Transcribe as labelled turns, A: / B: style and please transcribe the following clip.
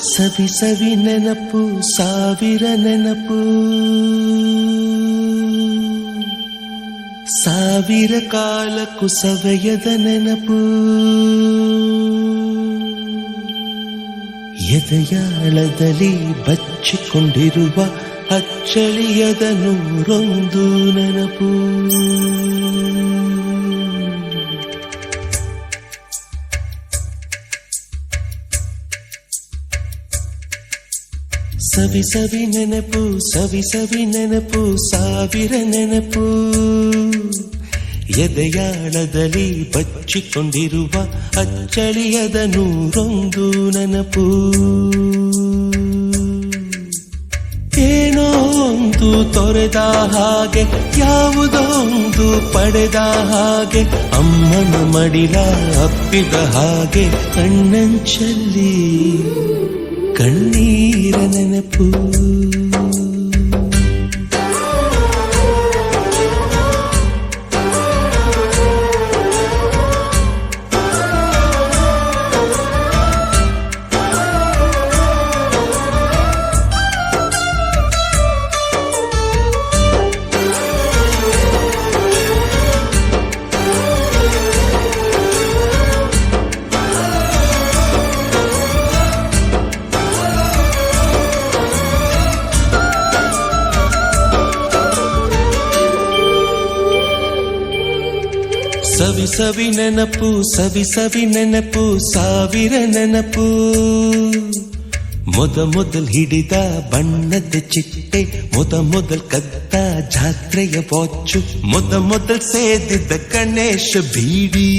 A: ಸವಿ ಸವಿ ನೆನಪು ಸಾವಿರ ನೆನಪು ಸಾವಿರ ಕಾಲಕ್ಕೂ ಸವೆಯದ ನೆನಪು ಎದೆಯಾಳದಲ್ಲಿ ಬಚ್ಚಿಕೊಂಡಿರುವ ಅಚ್ಚಳಿಯದ ನೂರೊಂದು ನೆನಪು ಸವಿ ಸವಿ ನೆನಪು ಸವಿ ಸವಿ ನೆನಪು ಸಾವಿರ ನೆನಪು ಎದೆಯಾಳದಲ್ಲಿ ಬಚ್ಚಿಕೊಂಡಿರುವ ಅಚ್ಚಳಿಯದ ನೂರೊಂದು ನೆನಪು ಏನೋ ಒಂದು ತೊರೆದ ಹಾಗೆ ಯಾವುದೋ ಒಂದು ಪಡೆದ ಹಾಗೆ ಅಮ್ಮನ ಮಡಿಲ ಅಪ್ಪಿದ ಹಾಗೆ ಕಣ್ಣಂಚಲ್ಲಿ ಕಣ್ಣೀರ ನೆನಪು ಸವಿ ಸವಿ ನೆನಪು ಸವಿ ಸವಿ ನೆನಪು ಸಾವಿರ ನೆನಪು ಮೊದಲ್ ಹಿಡಿದ ಬಣ್ಣದ ಚಿಟ್ಟೆ ಮೊದಲ್ ಕದ್ದ ಜಾತ್ರೆಯ ವಾಚು ಮೊದಲ್ ಸೇದಿದ್ದ ಗಣೇಶ ಬೀಡಿ